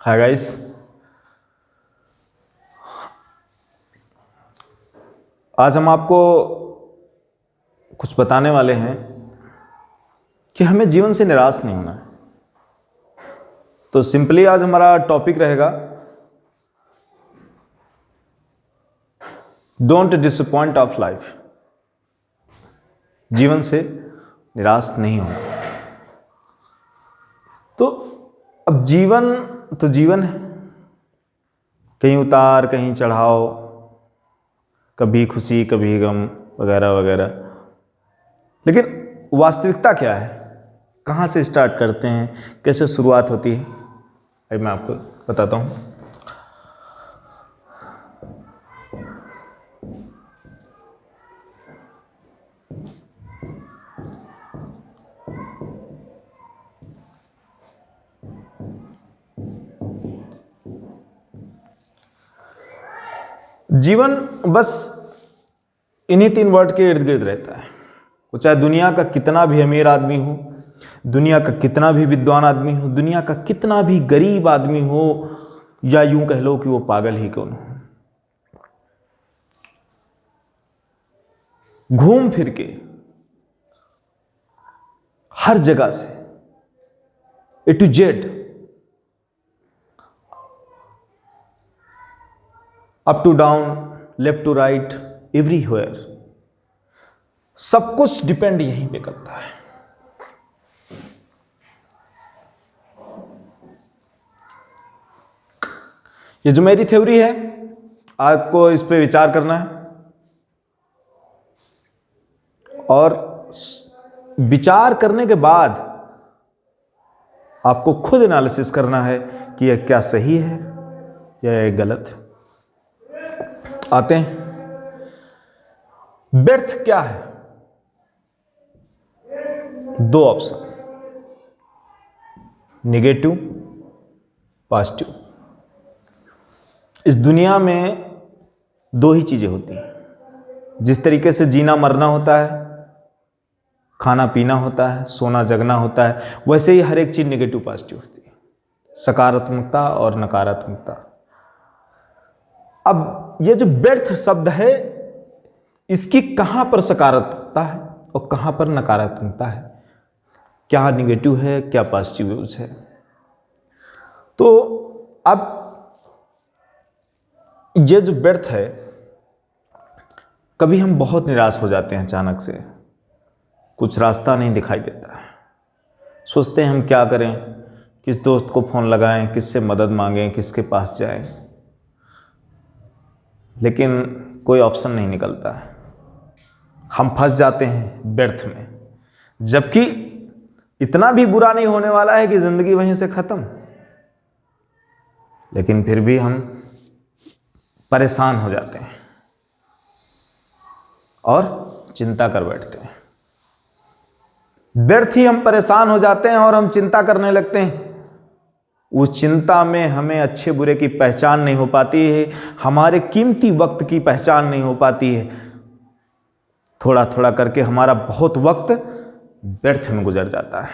Hi guys, आज हम आपको कुछ बताने वाले हैं कि हमें जीवन से निराश नहीं होना है। तो सिंपली आज हमारा टॉपिक रहेगा डोंट डिसअपॉइंट ऑफ लाइफ। जीवन से निराश नहीं होना। तो अब जीवन तो जीवन है, कहीं उतार कहीं चढ़ाव, कभी खुशी कभी गम वगैरह वगैरह। लेकिन वास्तविकता क्या है, कहाँ से स्टार्ट करते हैं, कैसे शुरुआत होती है, अभी मैं आपको बताता हूँ। जीवन बस इन्हीं 3 वर्ड के इर्द गिर्द रहता है। वो चाहे दुनिया का कितना भी अमीर आदमी हो, दुनिया का कितना भी विद्वान आदमी हो, दुनिया का कितना भी गरीब आदमी हो, या यूं कह लो कि वो पागल ही क्यों न हो, घूम फिर के हर जगह से A to Z, up to down, left to right, everywhere, सब कुछ डिपेंड यहीं पे करता है। ये जो मेरी थ्योरी है, आपको इस पे विचार करना है और विचार करने के बाद आपको खुद एनालिसिस करना है कि यह क्या सही है या यह गलत है। आते हैं, व्यर्थ क्या है? 2 ऑप्शन, नेगेटिव, पॉजिटिव। इस दुनिया में 2 ही चीजें होती हैं। जिस तरीके से जीना मरना होता है, खाना पीना होता है, सोना जगना होता है, वैसे ही हर एक चीज नेगेटिव पॉजिटिव होती है, सकारात्मकता और नकारात्मकता। अब ये जो व्यर्थ शब्द है, इसकी कहां पर सकारात्मकता है और कहां पर नकारात्मकता है, क्या निगेटिव है क्या पॉजिटिव यूज है। तो अब ये जो व्यर्थ है, कभी हम बहुत निराश हो जाते हैं, अचानक से कुछ रास्ता नहीं दिखाई देता है, सोचते हैं हम क्या करें, किस दोस्त को फोन लगाएं, किससे मदद मांगें, किसके पास जाएं, लेकिन कोई ऑप्शन नहीं निकलता है। हम फंस जाते हैं व्यर्थ में, जबकि इतना भी बुरा नहीं होने वाला है कि जिंदगी वहीं से खत्म, लेकिन फिर भी हम परेशान हो जाते हैं और चिंता कर बैठते हैं। व्यर्थ ही हम परेशान हो जाते हैं और हम चिंता करने लगते हैं। उस चिंता में हमें अच्छे बुरे की पहचान नहीं हो पाती है, हमारे कीमती वक्त की पहचान नहीं हो पाती है। थोड़ा थोड़ा करके हमारा बहुत वक्त व्यर्थ में गुजर जाता है,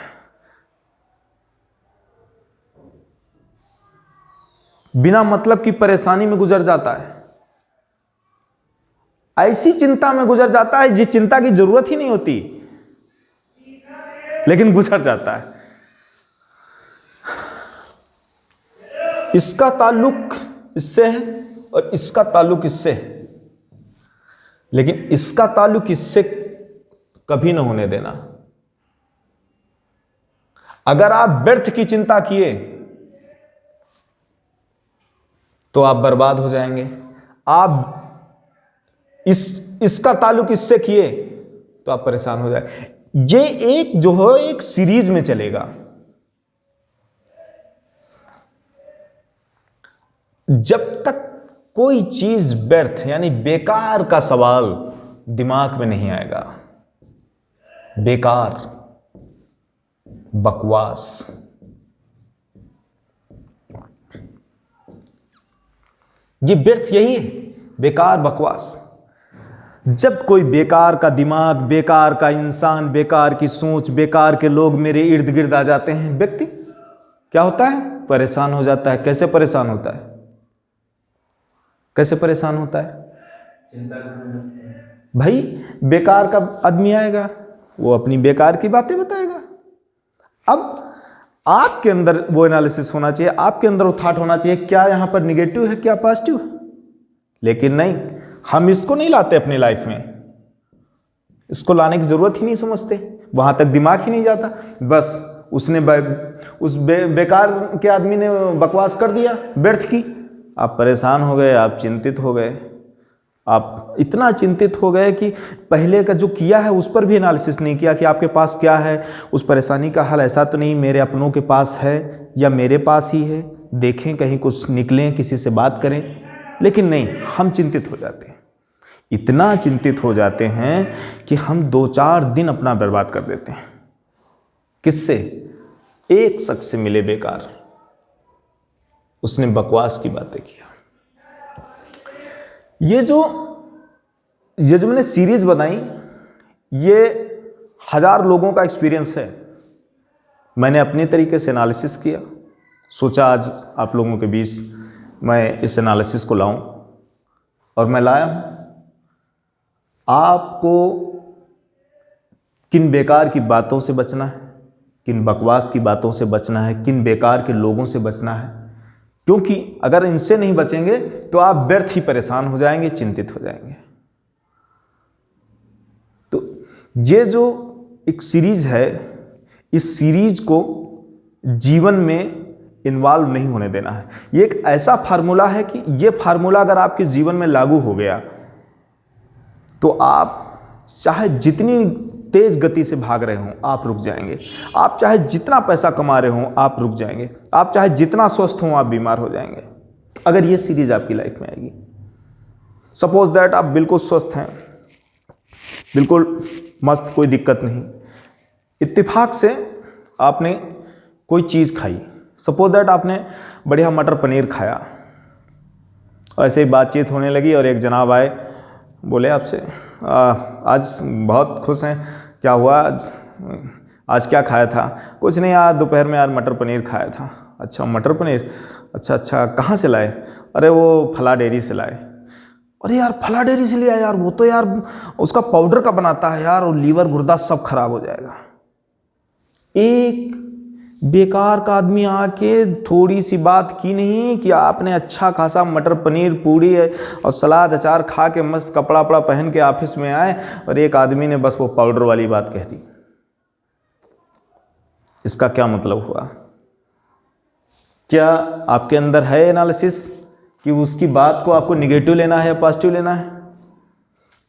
बिना मतलब की परेशानी में गुजर जाता है, ऐसी चिंता में गुजर जाता है जिस चिंता की जरूरत ही नहीं होती, लेकिन गुजर जाता है। इसका ताल्लुक इससे है और इसका ताल्लुक इससे है, लेकिन इसका ताल्लुक इससे कभी ना होने देना। अगर आप व्यर्थ की चिंता किए तो आप बर्बाद हो जाएंगे। आप इसका ताल्लुक इससे किए तो आप परेशान हो जाए। ये एक जो है एक सीरीज में चलेगा। जब तक कोई चीज व्यर्थ यानी बेकार का सवाल दिमाग में नहीं आएगा, बेकार, बकवास, ये व्यर्थ यही है, बेकार बकवास। जब कोई बेकार का दिमाग, बेकार का इंसान, बेकार की सोच, बेकार के लोग मेरे इर्द गिर्द आ जाते हैं, व्यक्ति क्या होता है, परेशान हो जाता है। कैसे परेशान होता है? कैसे परेशान होता है? चिंता करने लगता है। भाई बेकार का आदमी आएगा, वो अपनी बेकार की बातें बताएगा। अब आपके अंदर वो एनालिसिस होना चाहिए, आपके अंदर वो थॉट होना चाहिए, क्या यहां पर निगेटिव है, क्या पॉजिटिव है। लेकिन नहीं, हम इसको नहीं लाते अपनी लाइफ में, इसको लाने की जरूरत ही नहीं समझते, वहां तक दिमाग ही नहीं जाता। बस उसने उस बेकार के आदमी ने बकवास कर दिया, व्यर्थ की, आप परेशान हो गए, आप चिंतित हो गए, आप इतना चिंतित हो गए कि पहले का जो किया है उस पर भी एनालिसिस नहीं किया कि आपके पास क्या है, उस परेशानी का हल ऐसा तो नहीं मेरे अपनों के पास है या मेरे पास ही है, देखें कहीं कुछ निकलें, किसी से बात करें। लेकिन नहीं, हम चिंतित हो जाते हैं, इतना चिंतित हो जाते हैं कि हम 2-4 दिन अपना बर्बाद कर देते हैं। किससे? एक शख्स से मिले बेकार, उसने बकवास की बातें किया। ये जो मैंने सीरीज बनाई, ये 1000 लोगों का एक्सपीरियंस है। मैंने अपने तरीके से एनालिसिस किया, सोचा आज आप लोगों के बीच मैं इस एनालिसिस को लाऊं, और मैं लाया हूं। आपको किन बेकार की बातों से बचना है, किन बकवास की बातों से बचना है, किन बेकार के लोगों से बचना है, क्योंकि अगर इनसे नहीं बचेंगे तो आप व्यर्थ ही परेशान हो जाएंगे, चिंतित हो जाएंगे। तो ये जो एक सीरीज है, इस सीरीज को जीवन में इन्वॉल्व नहीं होने देना है। ये एक ऐसा फार्मूला है कि ये फार्मूला अगर आपके जीवन में लागू हो गया तो आप चाहे जितनी तेज गति से भाग रहे हों आप रुक जाएंगे, आप चाहे जितना पैसा कमा रहे हों आप रुक जाएंगे, आप चाहे जितना स्वस्थ हों आप बीमार हो जाएंगे, अगर ये सीरीज आपकी लाइफ में आएगी। सपोज दैट आप बिल्कुल स्वस्थ हैं, बिल्कुल मस्त, कोई दिक्कत नहीं, इत्तेफाक से आपने कोई चीज़ खाई, सपोज दैट आपने बढ़िया मटर पनीर खाया, ऐसे ही बातचीत होने लगी और एक जनाब आए, बोले आपसे आज बहुत खुश हैं, क्या हुआ आज क्या खाया था? कुछ नहीं यार, दोपहर में यार मटर पनीर खाया था। अच्छा मटर पनीर, अच्छा कहाँ से लाए? अरे वो फला डेयरी से लाए। अरे यार फला डेयरी से लिया यार, वो तो यार उसका पाउडर का बनाता है यार, और लीवर गुर्दा सब खराब हो जाएगा। एक बेकार का आदमी आके थोड़ी सी बात की नहीं कि आपने अच्छा खासा मटर पनीर पूड़ी और सलाद अचार खा के मस्त कपड़ा वपड़ा पहन के ऑफिस में आए, और एक आदमी ने बस वो पाउडर वाली बात कह दी। इसका क्या मतलब हुआ? क्या आपके अंदर है एनालिसिस कि उसकी बात को आपको निगेटिव लेना है या पॉजिटिव लेना है?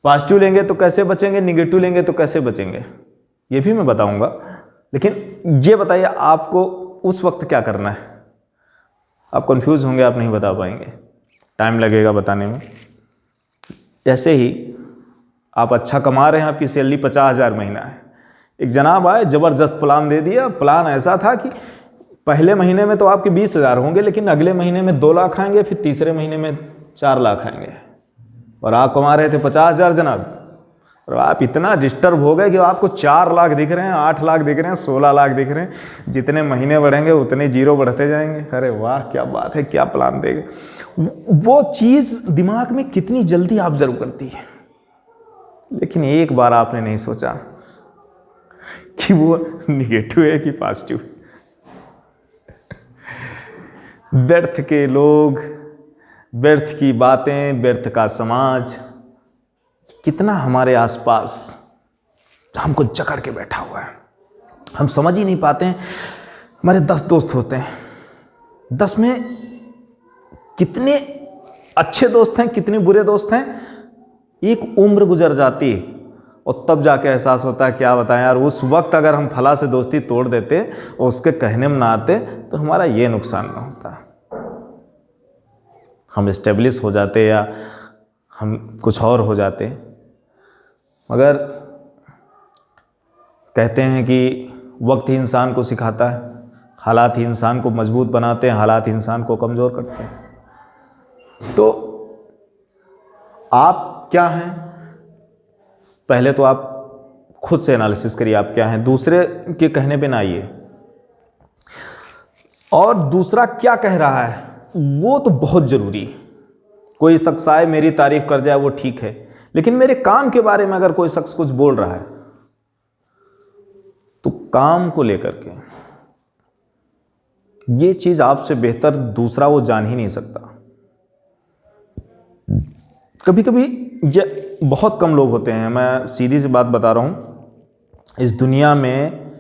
पॉजिटिव लेंगे तो कैसे बचेंगे, निगेटिव लेंगे तो कैसे बचेंगे, ये भी मैं बताऊंगा। लेकिन ये बताइए आपको उस वक्त क्या करना है? आप कंफ्यूज होंगे, आप नहीं बता पाएंगे, टाइम लगेगा बताने में। जैसे ही आप अच्छा कमा रहे हैं, आपकी सैलरी 50,000 महीना है, एक जनाब आए ज़बरदस्त प्लान दे दिया। प्लान ऐसा था कि पहले महीने में तो आपके 20,000 होंगे, लेकिन अगले महीने में 2 लाख आएंगे, फिर तीसरे महीने में 4 लाख आएंगे, और आप कमा रहे थे 50,000 जनाब। और आप इतना डिस्टर्ब हो गए कि आपको 4 लाख दिख रहे हैं, 8 लाख दिख रहे हैं, 16 लाख दिख रहे हैं। जितने महीने बढ़ेंगे उतने जीरो बढ़ते जाएंगे। अरे वाह क्या बात है, क्या प्लान देंगे। वो चीज़ दिमाग में कितनी जल्दी ऑब्जर्व करती है, लेकिन एक बार आपने नहीं सोचा कि वो निगेटिव है कि पॉजिटिव। व्यर्थ के लोग, व्यर्थ की बातें, व्यर्थ का समाज कितना हमारे आसपास हमको जकड़ के बैठा हुआ है, हम समझ ही नहीं पाते हैं। हमारे 10 दोस्त होते हैं, 10 में कितने अच्छे दोस्त हैं, कितने बुरे दोस्त हैं। एक उम्र गुजर जाती है और तब जाके एहसास होता है, क्या बताएं यार, उस वक्त अगर हम फला से दोस्ती तोड़ देते और उसके कहने में ना आते तो हमारा ये नुकसान ना होता, हम इस्टेब्लिश हो जाते या हम कुछ और हो जाते। मगर कहते हैं कि वक्त ही इंसान को सिखाता है, हालात ही इंसान को मजबूत बनाते हैं, हालात ही इंसान को कमज़ोर करते हैं। तो आप क्या हैं, पहले तो आप खुद से एनालिसिस करिए आप क्या हैं, दूसरे के कहने पे ना आइए। और दूसरा क्या कह रहा है वो तो बहुत जरूरी है। कोई शख्स आए मेरी तारीफ कर जाए वो ठीक है, लेकिन मेरे काम के बारे में अगर कोई शख्स कुछ बोल रहा है तो काम को लेकर के ये चीज आपसे बेहतर दूसरा वो जान ही नहीं सकता। कभी कभी ये बहुत कम लोग होते हैं, मैं सीधी सी बात बता रहा हूं, इस दुनिया में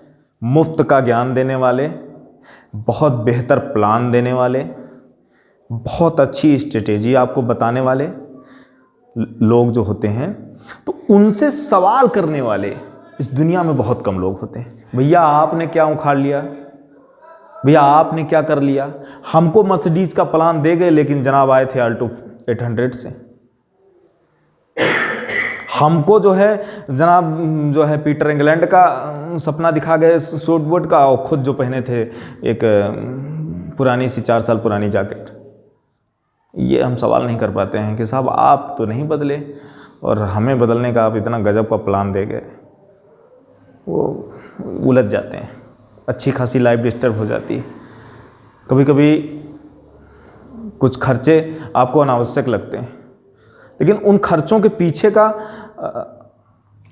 मुफ्त का ज्ञान देने वाले, बहुत बेहतर प्लान देने वाले, बहुत अच्छी स्ट्रेटेजी आपको बताने वाले लोग जो होते हैं, तो उनसे सवाल करने वाले इस दुनिया में बहुत कम लोग होते हैं। भैया आपने क्या उखाड़ लिया, भैया आपने क्या कर लिया। हमको मर्सिडीज का प्लान दे गए, लेकिन जनाब आए थे आल्टो 800 से। हमको जो है जनाब जो है पीटर इंग्लैंड का सपना दिखा गए सूट बूट का, और खुद जो पहने थे एक पुरानी सी 4 साल पुरानी जैकेट। ये हम सवाल नहीं कर पाते हैं कि साहब आप तो नहीं बदले और हमें बदलने का आप इतना गजब का प्लान दे गए। वो उलझ जाते हैं, अच्छी खासी लाइफ डिस्टर्ब हो जाती है। कभी कभी कुछ खर्चे आपको अनावश्यक लगते हैं, लेकिन उन खर्चों के पीछे का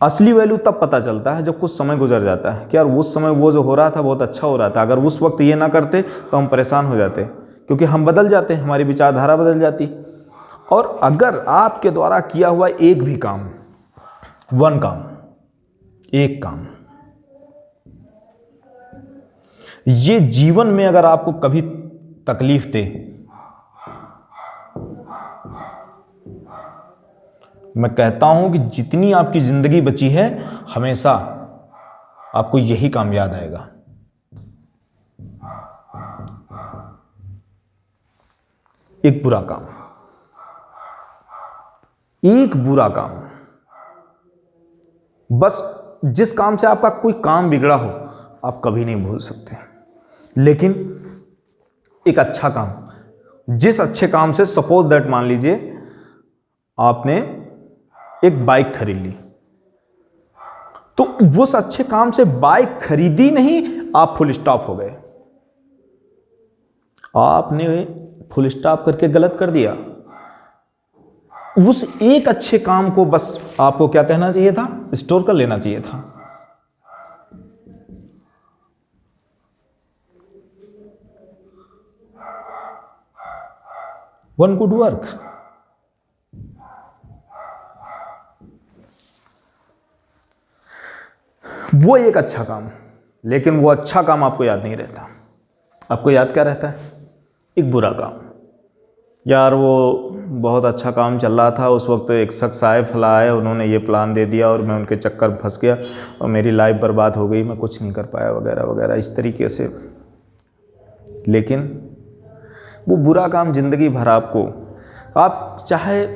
असली वैल्यू तब पता चलता है जब कुछ समय गुजर जाता है कि यार उस समय वो जो हो रहा था बहुत अच्छा हो रहा था, अगर उस वक्त ये ना करते तो हम परेशान हो जाते, क्योंकि हम बदल जाते, हमारी विचारधारा बदल जाती। और अगर आपके द्वारा किया हुआ एक भी काम, एक काम, ये जीवन में अगर आपको कभी तकलीफ दे, मैं कहता हूं कि जितनी आपकी जिंदगी बची है हमेशा आपको यही काम याद आएगा। एक बुरा काम, एक बुरा काम, बस जिस काम से आपका कोई काम बिगड़ा हो आप कभी नहीं भूल सकते, लेकिन एक अच्छा काम, जिस अच्छे काम से सपोज दैट मान लीजिए आपने एक बाइक खरीद ली, तो उस अच्छे काम से बाइक खरीदी नहीं, आप फुल स्टॉप हो गए, आपने फुल स्टॉप करके गलत कर दिया। उस एक अच्छे काम को बस आपको क्या कहना चाहिए था, स्टोर कर लेना चाहिए था। वन गुड वर्क, वो एक अच्छा काम, लेकिन वो अच्छा काम आपको याद नहीं रहता। आपको याद क्या रहता है, एक बुरा काम। यार वो बहुत अच्छा काम चल रहा था, उस वक्त एक शख्स आए, फला आए, उन्होंने ये प्लान दे दिया और मैं उनके चक्कर में फंस गया और मेरी लाइफ बर्बाद हो गई, मैं कुछ नहीं कर पाया वगैरह वगैरह इस तरीके से। लेकिन वो बुरा काम जिंदगी भर आपको, आप चाहे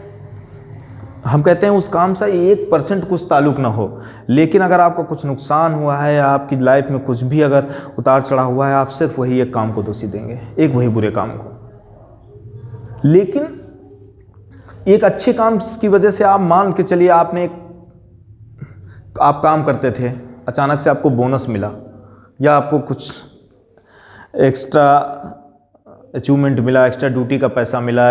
हम कहते हैं उस काम से 1% कुछ ताल्लुक ना हो, लेकिन अगर आपका कुछ नुकसान हुआ है या आपकी लाइफ में कुछ भी अगर उतार चढ़ाव हुआ है, आप सिर्फ वही एक काम को दोषी देंगे, एक वही बुरे काम को। लेकिन एक अच्छे काम की वजह से आप मान के चलिए आप काम करते थे, अचानक से आपको बोनस मिला या आपको कुछ एक्स्ट्रा अचीवमेंट मिला, एक्स्ट्रा ड्यूटी का पैसा मिला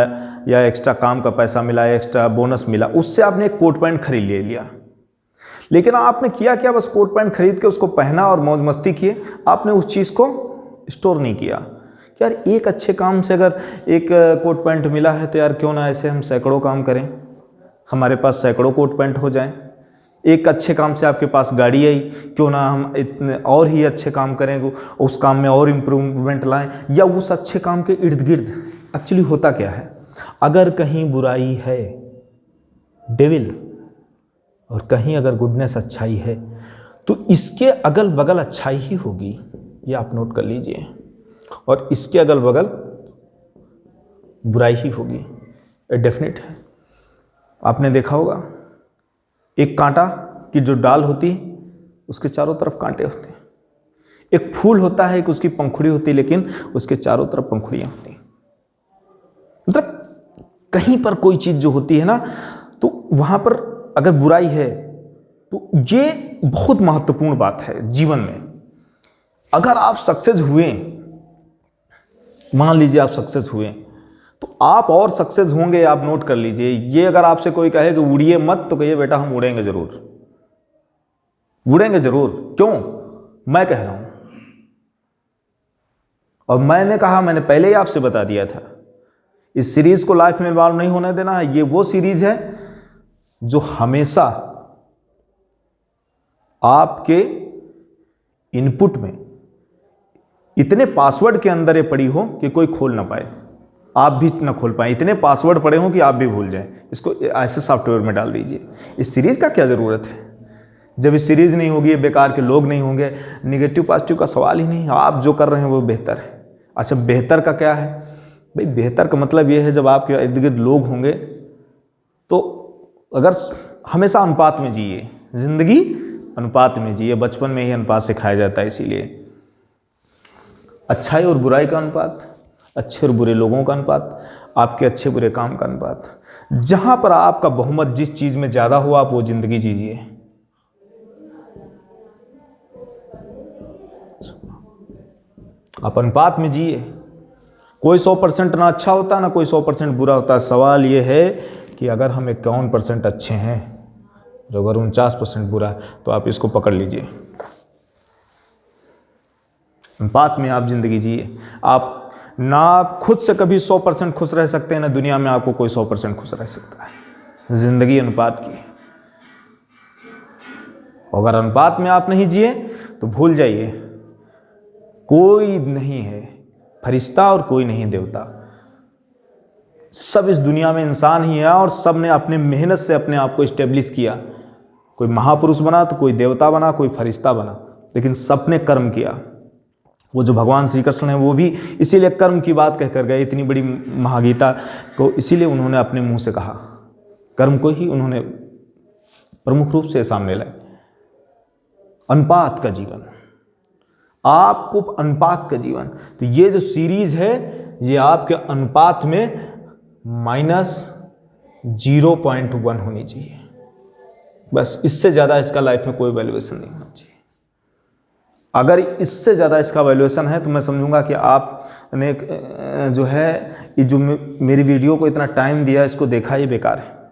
या एक्स्ट्रा काम का पैसा मिला, एक्स्ट्रा बोनस मिला, उससे आपने एक कोट पैंट खरीद ले लिया। लेकिन आपने किया क्या, बस कोट पैंट खरीद के उसको पहना और मौज मस्ती किए, आपने उस चीज़ को स्टोर नहीं किया। कि यार एक अच्छे काम से अगर एक कोट पैंट मिला है तो यार क्यों ना ऐसे हम सैकड़ों काम करें, हमारे पास सैकड़ों कोट पैंट हो जाएं। एक अच्छे काम से आपके पास गाड़ी आई, क्यों ना हम इतने और ही अच्छे काम करें, उस काम में और इम्प्रूवमेंट लाएं, या उस अच्छे काम के इर्द गिर्द। एक्चुअली होता क्या है, अगर कहीं बुराई है डेविल और कहीं अगर गुडनेस अच्छाई है, तो इसके अगल बगल अच्छाई ही होगी, ये आप नोट कर लीजिए, और इसके अगल बगल बुराई ही होगी, ये डेफिनेट है। आपने देखा होगा एक कांटा की जो डाल होती उसके चारों तरफ कांटे होते हैं, एक फूल होता है, एक उसकी पंखुड़ी होती है, लेकिन उसके चारों तरफ पंखुड़ियां होती हैं। मतलब कहीं पर कोई चीज जो होती है ना, तो वहां पर अगर बुराई है तो ये बहुत महत्वपूर्ण बात है जीवन में। अगर आप सक्सेस हुए मान लीजिए आप सक्सेस हुए, तो आप और सक्सेस होंगे, आप नोट कर लीजिए। ये अगर आपसे कोई कहे कि उड़िए मत, तो कहिए बेटा हम उड़ेंगे जरूर, उड़ेंगे जरूर। क्यों? मैं कह रहा हूं, और मैंने कहा, मैंने पहले ही आपसे बता दिया था, इस सीरीज को लाइफ में इन्वॉल्व नहीं होने देना है। ये वो सीरीज है जो हमेशा आपके इनपुट में इतने पासवर्ड के अंदर ये पड़ी हो कि कोई खोल ना पाए, आप भी ना खोल पाए। इतने पासवर्ड पड़े हो कि आप भी भूल जाएं। इसको ऐसे सॉफ्टवेयर में डाल दीजिए। इस सीरीज का क्या ज़रूरत है? जब इस सीरीज नहीं होगी, बेकार के लोग नहीं होंगे, निगेटिव पॉजिटिव का सवाल ही नहीं। आप जो कर रहे हैं वो बेहतर है। अच्छा, बेहतर का क्या है भाई? बेहतर का मतलब ये है जब आपके इर्द गिर्द लोग होंगे तो अगर हमेशा अनुपात में जिए, जिंदगी अनुपात में जिए। बचपन में ही अनुपात सिखाया जाता है, इसीलिए अच्छाई और बुराई का अनुपात, अच्छे और बुरे लोगों का अनुपात, आपके अच्छे बुरे काम का अनुपात। जहां पर आपका बहुमत जिस चीज में ज्यादा हो, आप वो जिंदगी जीजिए। आप अनुपात में जिए। कोई 100% ना अच्छा होता, ना कोई 100% बुरा होता। सवाल ये है कि अगर हम 51% अच्छे हैं, तो अगर 49% बुरा है, तो आप इसको पकड़ लीजिए। अनुपात में आप जिंदगी जिए। आप ना खुद से कभी 100% खुश रह सकते हैं, ना दुनिया में आपको कोई 100% खुश रह सकता है। जिंदगी अनुपात की। अगर अनुपात में आप नहीं जिए तो भूल जाइए, कोई नहीं है फरिश्ता और कोई नहीं देवता। सब इस दुनिया में इंसान ही है, और सब ने अपने मेहनत से अपने आप को इस्टेब्लिश किया। कोई महापुरुष बना तो कोई देवता बना, कोई फरिश्ता बना, लेकिन सबने कर्म किया। वो जो भगवान श्री कृष्ण है वो भी इसीलिए कर्म की बात कहकर गए। इतनी बड़ी महागीता को इसीलिए उन्होंने अपने मुंह से कहा, कर्म को ही उन्होंने प्रमुख रूप से सामने लाए। अनुपात का जीवन, आपको अनुपात का जीवन। तो ये जो सीरीज है ये आपके अनुपात में -0.1 होनी चाहिए। बस इससे ज़्यादा इसका लाइफ में कोई वैल्यूएशन नहीं होना चाहिए। अगर इससे ज़्यादा इसका वैल्यूएशन है तो मैं समझूंगा कि आपने जो है ये जो मेरी वीडियो को इतना टाइम दिया, इसको देखा, ये बेकार है।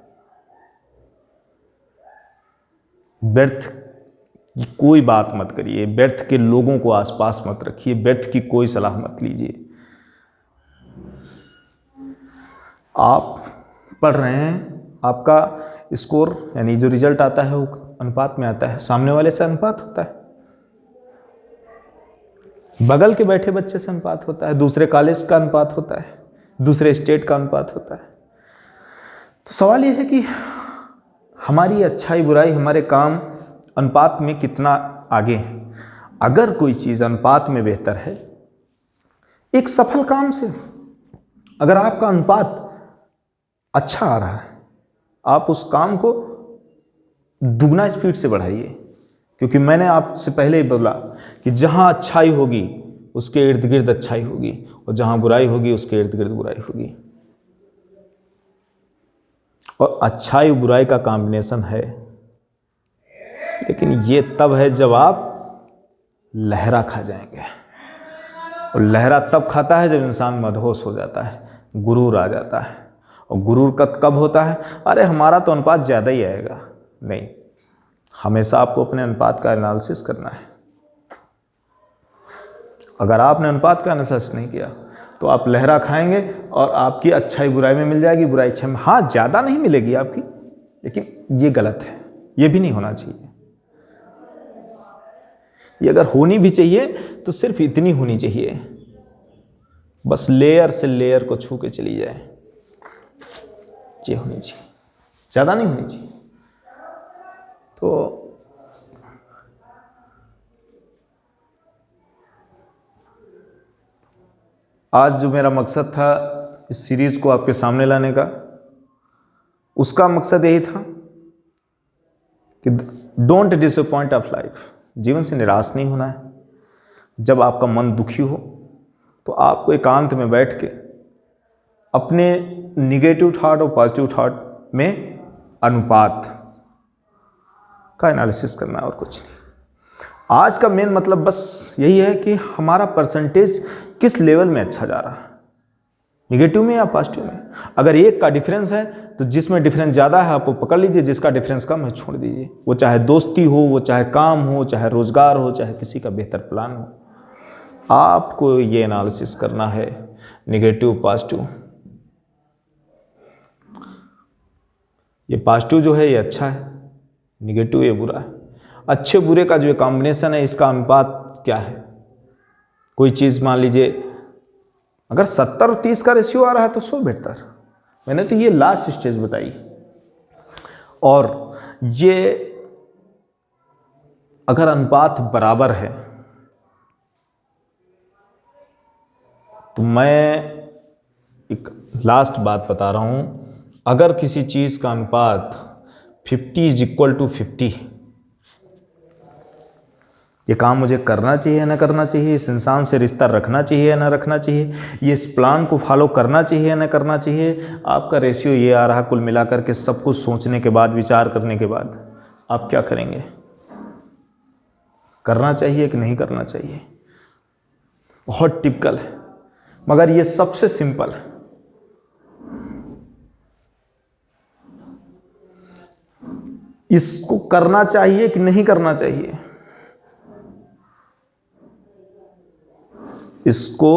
व्यर्थ की कोई बात मत करिए, व्यर्थ के लोगों को आसपास मत रखिए, व्यर्थ की कोई सलाह मत लीजिए। आप पढ़ रहे हैं, आपका स्कोर यानी जो रिजल्ट आता है वो अनुपात में आता है, सामने वाले से अनुपात होता है, बगल के बैठे बच्चे से अनुपात होता है, दूसरे कॉलेज का अनुपात होता है, दूसरे स्टेट का अनुपात होता है। तो सवाल ये है कि हमारी अच्छाई बुराई, हमारे काम अनुपात में कितना आगे है। अगर कोई चीज़ अनुपात में बेहतर है, एक सफल काम से अगर आपका अनुपात अच्छा आ रहा है, आप उस काम को दुगना स्पीड से बढ़ाइए। क्योंकि मैंने आपसे पहले ही बोला कि जहां अच्छाई होगी उसके इर्द गिर्द अच्छाई होगी, और जहां बुराई होगी उसके इर्द गिर्द बुराई होगी। और अच्छाई बुराई का कॉम्बिनेशन है, लेकिन ये तब है जब आप लहरा खा जाएंगे। और लहरा तब खाता है जब इंसान मदहोश हो जाता है, गुरूर आ जाता है। और गुरूर कब होता है? अरे हमारा तो अनुपात ज़्यादा ही आएगा। नहीं, हमेशा आपको अपने अनुपात का एनालिसिस करना है। अगर आपने अनुपात का एनालिसिस नहीं किया तो आप लहरा खाएंगे, और आपकी अच्छाई बुराई में मिल जाएगी, बुराई अच्छाई में। हाँ, ज़्यादा नहीं मिलेगी आपकी, लेकिन ये गलत है, ये भी नहीं होना चाहिए। ये अगर होनी भी चाहिए तो सिर्फ इतनी होनी चाहिए, बस लेयर से लेयर को छू के चली जाए, ये होनी चाहिए, ज़्यादा नहीं होनी चाहिए। तो आज जो मेरा मकसद था इस सीरीज को आपके सामने लाने का, उसका मकसद यही था कि डोंट डिसअपॉइंट ऑफ लाइफ। जीवन से निराश नहीं होना है। जब आपका मन दुखी हो तो आपको एकांत में बैठ के अपने निगेटिव थॉट और पॉजिटिव थॉट में अनुपात का एनालिसिस करना है, और कुछ नहीं। आज का मेन मतलब बस यही है कि हमारा परसेंटेज किस लेवल में अच्छा जा रहा है। निगेटिव में या पॉजिटिव में। अगर एक का डिफरेंस है तो जिसमें डिफरेंस ज़्यादा है आप वो पकड़ लीजिए, जिसका डिफरेंस कम है छोड़ दीजिए। वो चाहे दोस्ती हो, वो चाहे काम हो, चाहे रोजगार हो, चाहे किसी का बेहतर प्लान हो, आपको ये एनालिसिस करना है निगेटिव पॉजिटिव। ये पॉजिटिव जो है ये अच्छा है, निगेटिव ये बुरा है। अच्छे बुरे का जो कॉम्बिनेशन है इसका अनुपात क्या है। कोई चीज़ मान लीजिए अगर 70 और 30 का रेशियो आ रहा है तो 100 बेहतर। मैंने तो ये लास्ट स्टेज बताई। और ये अगर अनुपात बराबर है तो मैं एक लास्ट बात बता रहा हूं, अगर किसी चीज़ का अनुपात 50 = 50, ये काम मुझे करना चाहिए ना करना चाहिए, इस इंसान से रिश्ता रखना चाहिए या ना रखना चाहिए, ये इस प्लान को फॉलो करना चाहिए या ना करना चाहिए, आपका रेशियो ये आ रहा। कुल मिलाकर के सब कुछ सोचने के बाद, विचार करने के बाद आप क्या करेंगे, करना चाहिए कि नहीं करना चाहिए। बहुत टिपिकल है मगर ये सबसे सिंपल है। इसको करना चाहिए कि नहीं करना चाहिए, इसको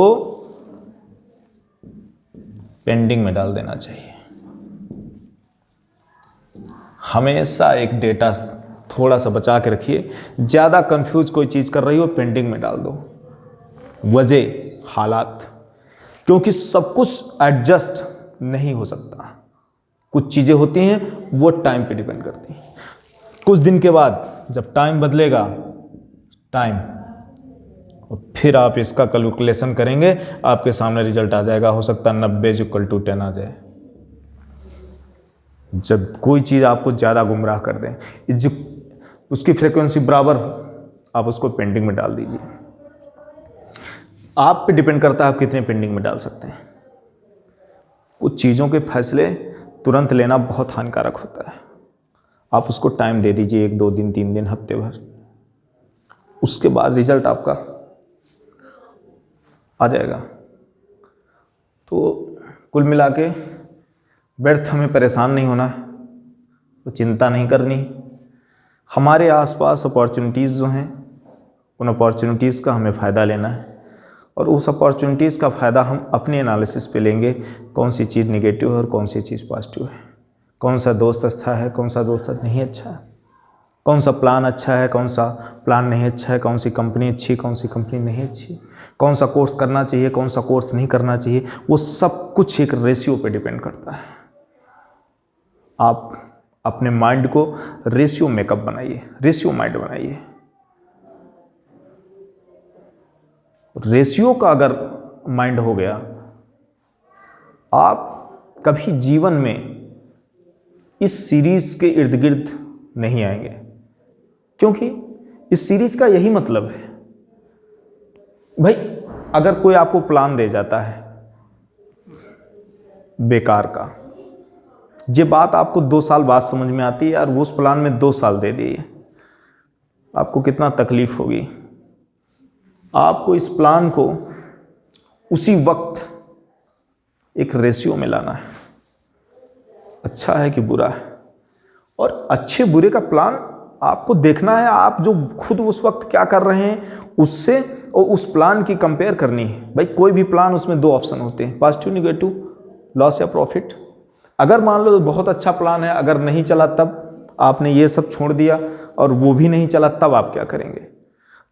पेंडिंग में डाल देना चाहिए। हमेशा एक डेटा थोड़ा सा बचा के रखिए। ज़्यादा कंफ्यूज कोई चीज़ कर रही हो पेंडिंग में डाल दो। वजह हालात, क्योंकि सब कुछ एडजस्ट नहीं हो सकता। कुछ चीज़ें होती हैं वो टाइम पे डिपेंड करती हैं। कुछ दिन के बाद जब टाइम बदलेगा, टाइम, और फिर आप इसका कैलकुलेशन करेंगे, आपके सामने रिजल्ट आ जाएगा। हो सकता है 90 = 10 आ जाए। जब कोई चीज़ आपको ज़्यादा गुमराह कर दें, जो उसकी फ्रीक्वेंसी बराबर हो, आप उसको पेंडिंग में डाल दीजिए। आप पे डिपेंड करता है आप कितने पेंडिंग में डाल सकते हैं। कुछ चीज़ों के फैसले तुरंत लेना बहुत हानिकारक होता है। आप उसको टाइम दे दीजिए, 1 2 दिन, 3 दिन, हफ्ते भर, उसके बाद रिजल्ट आपका आ जाएगा। तो कुल मिला के व्यर्थ हमें परेशान नहीं होना है, तो चिंता नहीं करनी। हमारे आसपास अपॉर्चुनिटीज़ जो हैं, उन अपॉर्चुनिटीज़ का हमें फ़ायदा लेना है, और उस अपॉर्चुनिटीज़ का फ़ायदा हम अपने एनालिसिस पे लेंगे। कौन सी चीज़ निगेटिव है और कौन सी चीज़ पॉजिटिव है, कौन सा दोस्त अच्छा है, कौन सा दोस्त नहीं अच्छा है, कौन सा प्लान अच्छा है, कौन सा प्लान नहीं अच्छा है, कौन सी कंपनी अच्छी, कौन सी कंपनी नहीं अच्छी, कौन सा कोर्स करना चाहिए, कौन सा कोर्स नहीं करना चाहिए। वो सब कुछ एक रेशियो पे डिपेंड करता है। आप अपने माइंड को रेशियो मेकअप बनाइए, रेशियो माइंड बनाइए। रेशियो का अगर माइंड हो गया, आप कभी जीवन में इस सीरीज के इर्द गिर्द नहीं आएंगे, क्योंकि इस सीरीज का यही मतलब है। भाई अगर कोई आपको प्लान दे जाता है बेकार का, ये बात आपको 2 साल बाद समझ में आती है, यार वो उस प्लान में 2 साल दे दिए, आपको कितना तकलीफ होगी। आपको इस प्लान को उसी वक्त एक रेशियो में लाना है, अच्छा है कि बुरा है। और अच्छे बुरे का प्लान आपको देखना है, आप जो खुद उस वक्त क्या कर रहे हैं उससे और उस प्लान की कंपेयर करनी है। भाई कोई भी प्लान, उसमें 2 ऑप्शन होते हैं, पॉजिटिव निगेटिव, लॉस या प्रॉफिट। अगर मान लो बहुत अच्छा प्लान है, अगर नहीं चला तब आपने ये सब छोड़ दिया और वो भी नहीं चला, तब आप क्या करेंगे।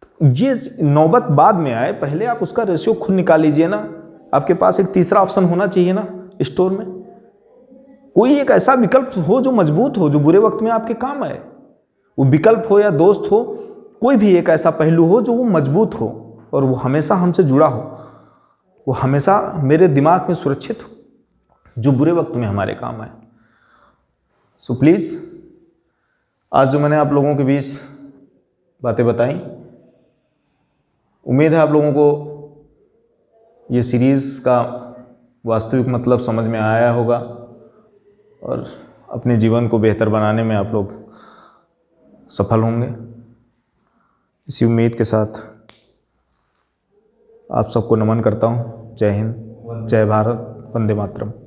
तो ये नौबत बाद में आए, पहले आप उसका रेशियो खुद निकाल लीजिए ना। आपके पास एक तीसरा ऑप्शन होना चाहिए ना स्टोर में, कोई एक ऐसा विकल्प हो जो मजबूत हो, जो बुरे वक्त में आपके काम आए। वो विकल्प हो या दोस्त हो, कोई भी एक ऐसा पहलू हो जो वो मजबूत हो और वो हमेशा हमसे जुड़ा हो, वो हमेशा मेरे दिमाग में सुरक्षित हो, जो बुरे वक्त में हमारे काम आए। सो प्लीज़, आज जो मैंने आप लोगों के बीच बातें बताई, उम्मीद है आप लोगों को ये सीरीज़ का वास्तविक मतलब समझ में आया होगा और अपने जीवन को बेहतर बनाने में आप लोग सफल होंगे। इसी उम्मीद के साथ आप सबको नमन करता हूँ। जय हिंद, जय भारत। वंदे मातरम।